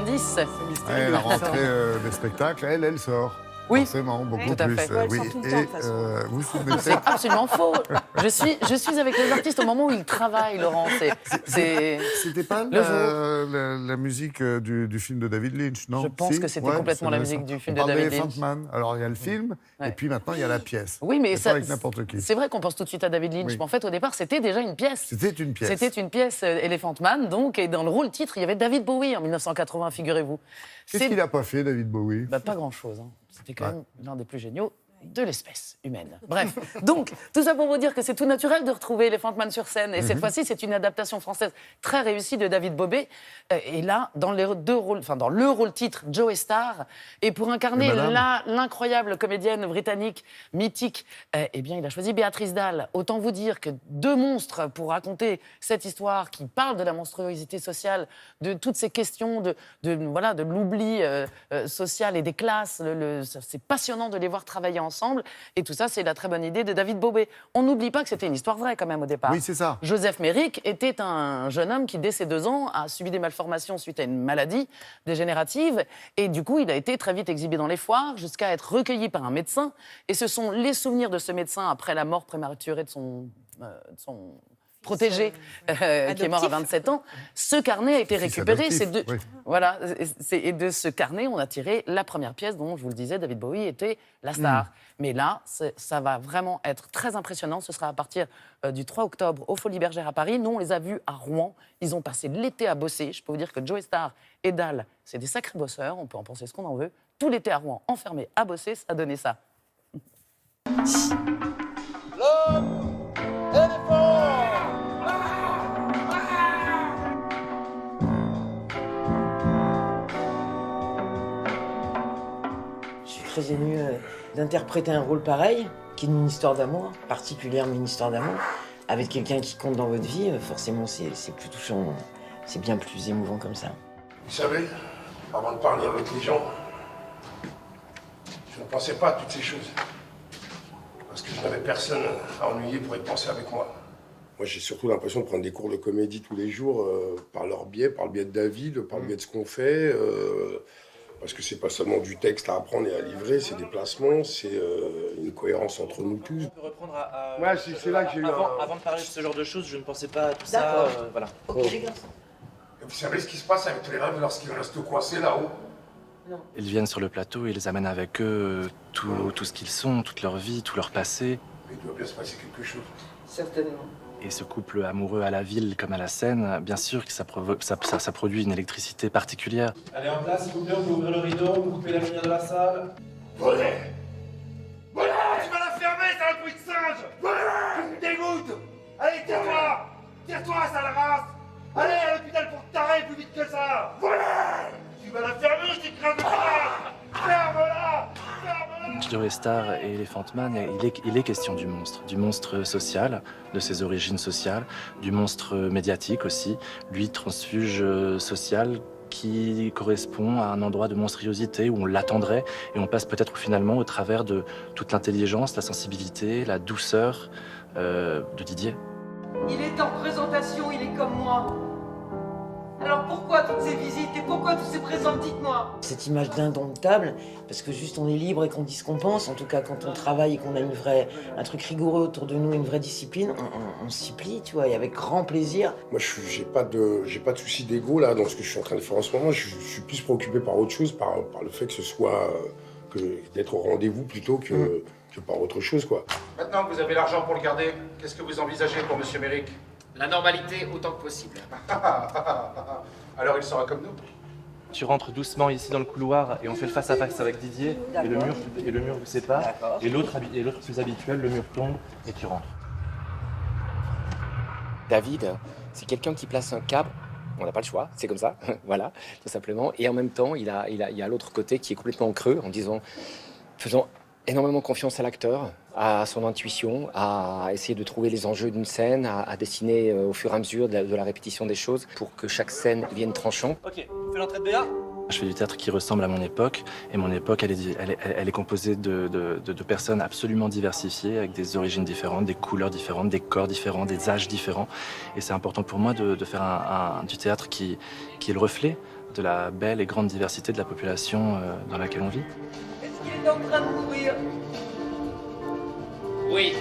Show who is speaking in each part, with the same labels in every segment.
Speaker 1: indice.
Speaker 2: C'est mystérieux.
Speaker 3: La rentrée des spectacles, elle sort.
Speaker 1: Oui.
Speaker 3: Forcément, beaucoup
Speaker 1: Tout à
Speaker 3: plus.
Speaker 1: fait.
Speaker 2: Ouais, elle sort tout le temps, de toute façon.
Speaker 3: Vous vous souvenez
Speaker 1: C'est absolument faux. Je suis avec les artistes au moment où ils travaillent, Laurent.
Speaker 3: C'était pas la musique du film de David Lynch, non?
Speaker 1: Je pense que c'était complètement la musique du film de David Lynch.
Speaker 3: Fantman. Alors, il y a le film, et puis maintenant, il y a la pièce.
Speaker 1: Oui, mais
Speaker 3: ça, avec n'importe qui.
Speaker 1: C'est vrai qu'on pense tout de suite à David Lynch,
Speaker 3: Oui.
Speaker 1: mais en fait, au départ, c'était déjà une pièce.
Speaker 3: C'était une pièce.
Speaker 1: C'était une pièce, Elephant Man, donc, et dans le rôle titre, il y avait David Bowie en 1980, figurez-vous.
Speaker 3: Qu'est-ce qu'il n'a pas fait, David Bowie?
Speaker 1: Pas grand-chose. Hein. C'était quand même l'un des plus géniaux de l'espèce humaine. Bref, donc, tout ça pour vous dire que c'est tout naturel de retrouver Elephant Man sur scène. Et cette fois-ci, c'est une adaptation française très réussie de David Bowie. Et là, dans le rôle titre, Joey Starr. Et pour incarner l'incroyable comédienne britannique mythique, eh bien, il a choisi Béatrice Dalle. Autant vous dire que deux monstres pour raconter cette histoire qui parle de la monstruosité sociale, de toutes ces questions de l'oubli social et des classes. C'est passionnant de les voir travailler ensemble. Et tout ça, c'est la très bonne idée de David Bowie. On n'oublie pas que c'était une histoire vraie, quand même, au départ.
Speaker 3: Oui, c'est ça.
Speaker 1: Joseph Merrick était un jeune homme qui, dès ses 2 ans, a subi des malformations suite à une maladie dégénérative. Et du coup, il a été très vite exhibé dans les foires, jusqu'à être recueilli par un médecin. Et ce sont les souvenirs de ce médecin après la mort prématurée de son protégé, qui est mort à 27 ans. Ce carnet a été récupéré.
Speaker 3: Oui.
Speaker 1: Voilà, et de ce carnet, on a tiré la première pièce dont, je vous le disais, David Bowie était la star. Mais là, ça va vraiment être très impressionnant. Ce sera à partir du 3 octobre au Folies Bergères à Paris. Nous, on les a vus à Rouen. Ils ont passé l'été à bosser. Je peux vous dire que Joey Starr et Dalle, c'est des sacrés bosseurs. On peut en penser ce qu'on en veut. Tout l'été à Rouen, enfermés à bosser, ça a donné ça.
Speaker 4: L'homme éléphant.
Speaker 5: Je suis très ému d'interpréter un rôle pareil, qui est une histoire d'amour, particulière mais une histoire d'amour, avec quelqu'un qui compte dans votre vie. Forcément, c'est plus touchant, c'est bien plus émouvant comme ça.
Speaker 4: Vous savez, avant de parler avec les gens, je ne pensais pas à toutes ces choses. Parce que je n'avais personne à ennuyer pour y penser avec moi. Moi, j'ai surtout l'impression de prendre des cours de comédie tous les jours, par leur biais, par le biais de David, par le biais de ce qu'on fait. Parce que c'est pas seulement du texte à apprendre et à livrer, c'est des placements, c'est une cohérence entre nous tous.
Speaker 6: Je peux reprendre à
Speaker 4: Ouais, c'est là que j'ai eu
Speaker 6: avant de parler de ce genre de choses, je ne pensais pas à tout ça. Voilà.
Speaker 5: Ok, les gars.
Speaker 4: Et vous savez ce qui se passe avec tous les rêves lorsqu'ils restent coincés là-haut?
Speaker 6: Ils viennent sur le plateau et ils amènent avec eux tout ce qu'ils sont, toute leur vie, tout leur passé.
Speaker 4: Mais il doit bien se passer quelque chose.
Speaker 5: Certainement.
Speaker 6: Et ce couple amoureux à la ville comme à la scène, bien sûr que ça produit une électricité particulière.
Speaker 7: Allez, en place, s'il vous plaît, on peut ouvrir le rideau, vous coupez la lumière de la salle.
Speaker 4: Voler! Voler! Tu vas la fermer, sale bruit de singe! Voler! Tu me dégoûtes! Allez, tire-toi! Tire-toi, sale race! Allez, à l'hôpital pour te tarer plus vite que ça! Voler! Tu vas la fermer, je t'écrase de terre! Ferme-la! Ferme-la!
Speaker 6: Joey Starr et Elephant Man, il est question du monstre social, de ses origines sociales, du monstre médiatique aussi, lui transfuge social qui correspond à un endroit de monstruosité où on l'attendrait et on passe peut-être finalement au travers de toute l'intelligence, la sensibilité, la douceur de Didier.
Speaker 8: Il est en représentation, il est comme moi. Alors pourquoi toutes ces visites et pourquoi tous ces présents, dites-moi?
Speaker 5: Cette image d'indomptable, parce que juste on est libre et qu'on dit ce qu'on pense, en tout cas quand on travaille et qu'on a un truc rigoureux autour de nous, une vraie discipline, on s'y plie, tu vois, et avec grand plaisir.
Speaker 4: Moi, j'ai pas de souci d'ego là dans ce que je suis en train de faire en ce moment. Je suis plus préoccupé par autre chose, par le fait que ce soit d'être au rendez-vous plutôt que par autre chose, quoi.
Speaker 9: Maintenant que vous avez l'argent pour le garder, qu'est-ce que vous envisagez pour Monsieur Merrick?
Speaker 10: La normalité autant que possible.
Speaker 9: Alors il sera comme nous.
Speaker 6: Tu rentres doucement ici dans le couloir et on fait le face-à-face avec Didier et le mur vous sépare et l'autre plus habituel, le mur tombe et tu rentres.
Speaker 10: David, c'est quelqu'un qui place un cadre. On n'a pas le choix, c'est comme ça, voilà, tout simplement. Et en même temps, il y a l'autre côté qui est complètement en creux en disant, faisons énormément confiance à l'acteur, à son intuition, à essayer de trouver les enjeux d'une scène, à dessiner au fur et à mesure de la répétition des choses pour que chaque scène devienne tranchant.
Speaker 6: Ok, on fait l'entrée de Béa. Je fais du théâtre qui ressemble à mon époque, et mon époque, elle est composée de personnes absolument diversifiées, avec des origines différentes, des couleurs différentes, des corps différents, des âges différents. Et c'est important pour moi de faire du théâtre qui est le reflet de la belle et grande diversité de la population dans laquelle on vit.
Speaker 8: Est-ce qu'il est en train de mourir?
Speaker 7: Oui.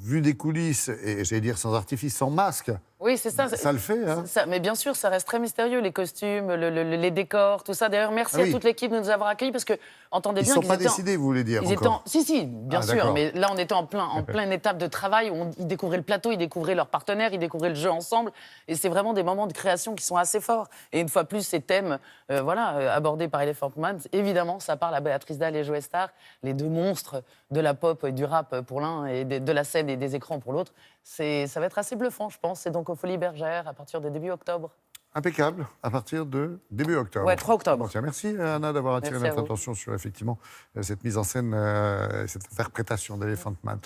Speaker 3: Vu des coulisses, et j'allais dire sans artifice, sans masque,
Speaker 1: Oui, c'est ça.
Speaker 3: ça le fait. Hein.
Speaker 1: Mais bien sûr, ça reste très mystérieux, les costumes, les décors, tout ça. D'ailleurs, merci
Speaker 3: Ah oui.
Speaker 1: à toute l'équipe de nous avoir accueillis, parce que, entendez
Speaker 3: Ils
Speaker 1: bien
Speaker 3: ne sont
Speaker 1: qu'ils
Speaker 3: pas
Speaker 1: étaient
Speaker 3: décidés, vous voulez dire,
Speaker 1: Ils étaient
Speaker 3: encore.
Speaker 1: Si, bien
Speaker 3: Ah,
Speaker 1: sûr,
Speaker 3: d'accord.
Speaker 1: mais là, on était en pleine étape de travail où ils découvraient le plateau, ils découvraient leurs partenaires, ils découvraient le jeu ensemble. Et c'est vraiment des moments de création qui sont assez forts. Et une fois plus, ces thèmes abordés par Elephant Man, évidemment, ça parle à Béatrice Dalle et Joe Starr, les deux monstres de la pop et du rap pour l'un et de la scène et des écrans pour l'autre. Ça va être assez bluffant, je pense. C'est donc aux Folies Bergères à partir de début octobre.
Speaker 3: Impeccable, à partir de début octobre.
Speaker 1: Ouais, 3 octobre.
Speaker 3: Bon, tiens, merci Anna d'avoir attiré
Speaker 1: Merci à
Speaker 3: notre
Speaker 1: vous.
Speaker 3: attention sur effectivement cette mise en scène, cette interprétation d'Elephant Man.